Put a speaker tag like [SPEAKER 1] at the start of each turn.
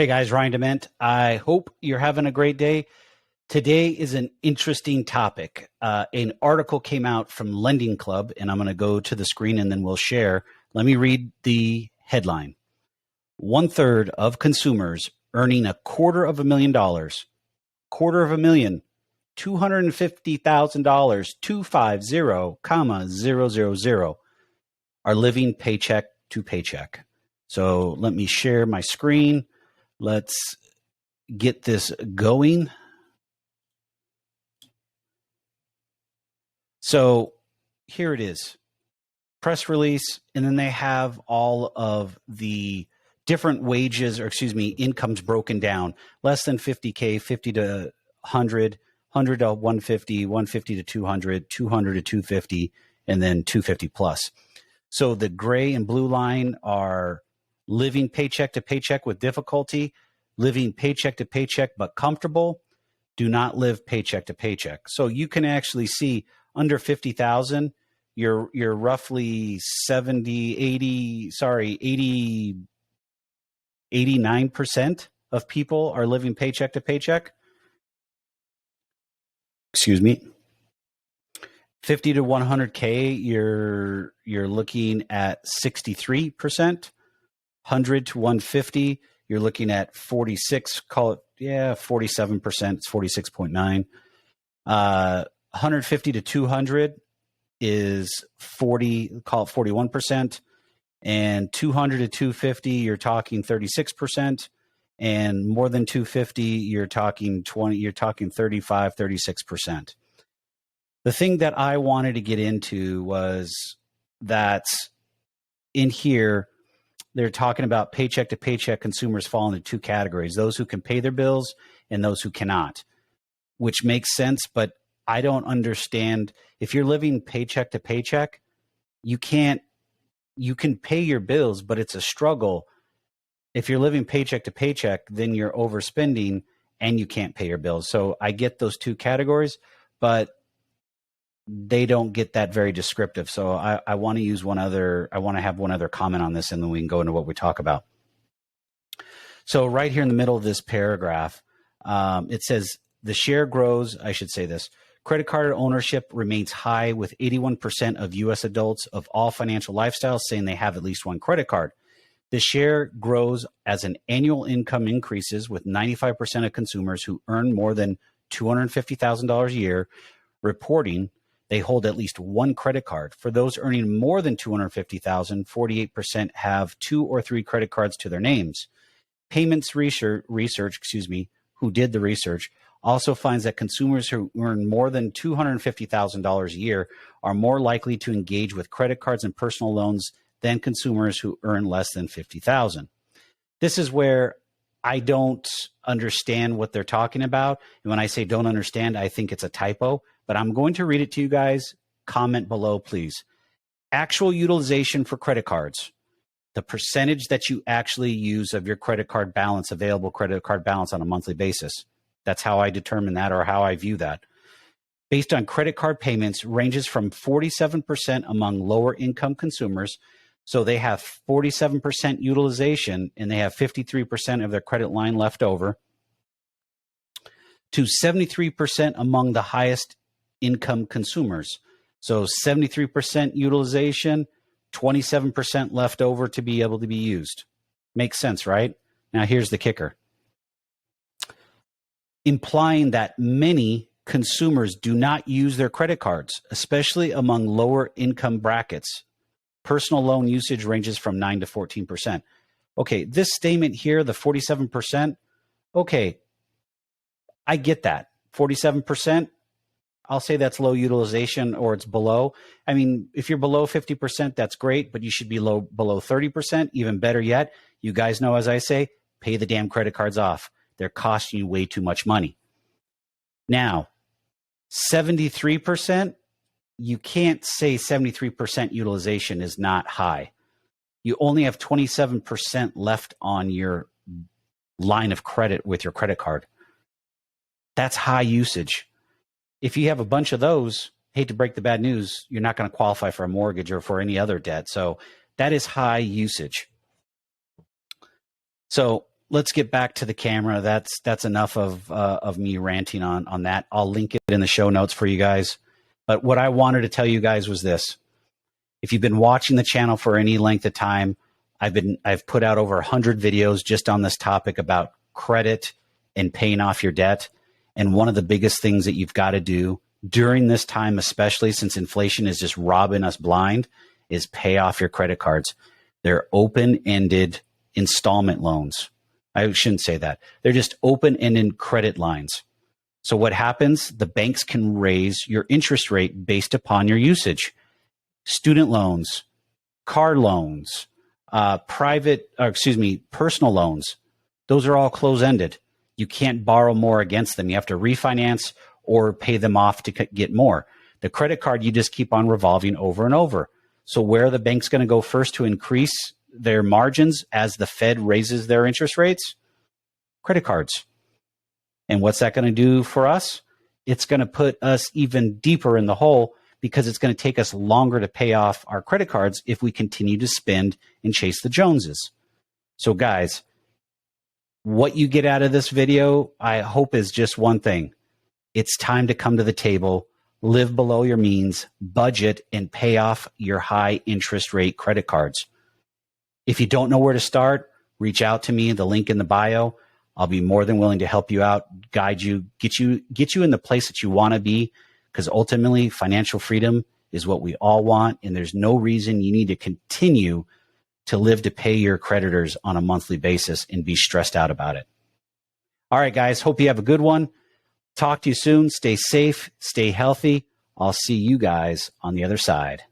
[SPEAKER 1] Hey guys, Ryan Dement. I hope you're having a great day. Today is an interesting topic. An article came out from Lending Club, and I'm going to go to the screen and then we'll share. Let me read the headline. 1/3 of consumers earning $250,000, $250,000, 250,000, are living paycheck to paycheck. So let me share my screen. Let's get this going. So here it is, press release, and then they have all of the different wages, or incomes broken down. Less than 50K, 50 to 100, 100 to 150, 150 to 200, 200 to 250, and then 250 plus. So the gray and blue line are living paycheck to paycheck with difficulty, living paycheck to paycheck but comfortable, do not live paycheck to paycheck. So you can actually see under 50,000, you're roughly 89% of people are living paycheck to paycheck. Excuse me. 50 to 100K, you're looking at 63%. 100 to 150, you're looking at 46, call it, 47%, it's 46.9. 150 to 200 is 40, call it 41%. And 200 to 250, you're talking 36%. And more than 250, you're talking 35, 36%. The thing that I wanted to get into was that in here, they're talking about paycheck to paycheck consumers fall into two categories, those who can pay their bills and those who cannot, which makes sense. But I don't understand, if you're living paycheck to paycheck, you can pay your bills, but it's a struggle. If you're living paycheck to paycheck, then you're overspending and you can't pay your bills. So I get those two categories, but they don't get that very descriptive. So I want to use I want to have one other comment on this, and then we can go into what we talk about. So right here in the middle of this paragraph, it says the share grows. I should say this. Credit card ownership remains high, with 81% of U.S. adults of all financial lifestyles saying they have at least one credit card. The share grows as an annual income increases, with 95% of consumers who earn more than $250,000 a year reporting they hold at least one credit card. For those earning more than $250,000, 48% have 2 or 3 credit cards to their names. Payments research, who did the research, also finds that consumers who earn more than $250,000 a year are more likely to engage with credit cards and personal loans than consumers who earn less than $50,000. This is where I don't understand what they're talking about. And when I say don't understand, I think it's a typo, but I'm going to read it to you guys. Comment below, please. Actual utilization for credit cards, the percentage that you actually use of your credit card balance, available credit card balance on a monthly basis. That's how I determine that, or how I view that. Based on credit card payments, ranges from 47% among lower income consumers. So they have 47% utilization and they have 53% of their credit line left over, to 73% among the highest income consumers. So 73% utilization, 27% left over to be able to be used. Makes sense, right? Now here's the kicker. Implying that many consumers do not use their credit cards, especially among lower income brackets. Personal loan usage ranges from 9 to 14%. Okay, this statement here, the 47%, okay, I get that. 47%, I'll say that's low utilization, or it's below. I mean, if you're below 50%, that's great, but you should be below 30%. Even better yet, you guys know, as I say, pay the damn credit cards off. They're costing you way too much money. Now, 73%, you can't say 73% utilization is not high. You only have 27% left on your line of credit with your credit card. That's high usage. If you have a bunch of those, hate to break the bad news, you're not going to qualify for a mortgage or for any other debt. So that is high usage. So let's get back to the camera. That's enough of me ranting on that. I'll link it in the show notes for you guys. But what I wanted to tell you guys was this. If you've been watching the channel for any length of time, I've put out over 100 videos just on this topic about credit and paying off your debt. And one of the biggest things that you've got to do during this time, especially since inflation is just robbing us blind, is pay off your credit cards. They're open-ended installment loans. I shouldn't say that. They're just open-ended credit lines. So what happens? The banks can raise your interest rate based upon your usage. Student loans, car loans, personal loans. Those are all close-ended. You can't borrow more against them. You have to refinance or pay them off to get more. The credit card, you just keep on revolving over and over. So where are the banks going to go first to increase their margins as the Fed raises their interest rates? Credit cards. And what's that going to do for us? It's going to put us even deeper in the hole because it's going to take us longer to pay off our credit cards if we continue to spend and chase the Joneses. So guys, what you get out of this video, I hope is just one thing. It's time to come to the table, live below your means, budget, and pay off your high interest rate credit cards. If you don't know where to start, reach out to me, the link in the bio. I'll be more than willing to help you out, guide you, get you in the place that you want to be, because ultimately financial freedom is what we all want, and there's no reason you need to continue to live to pay your creditors on a monthly basis and be stressed out about it. All right, guys, hope you have a good one. Talk to you soon. Stay safe, stay healthy. I'll see you guys on the other side.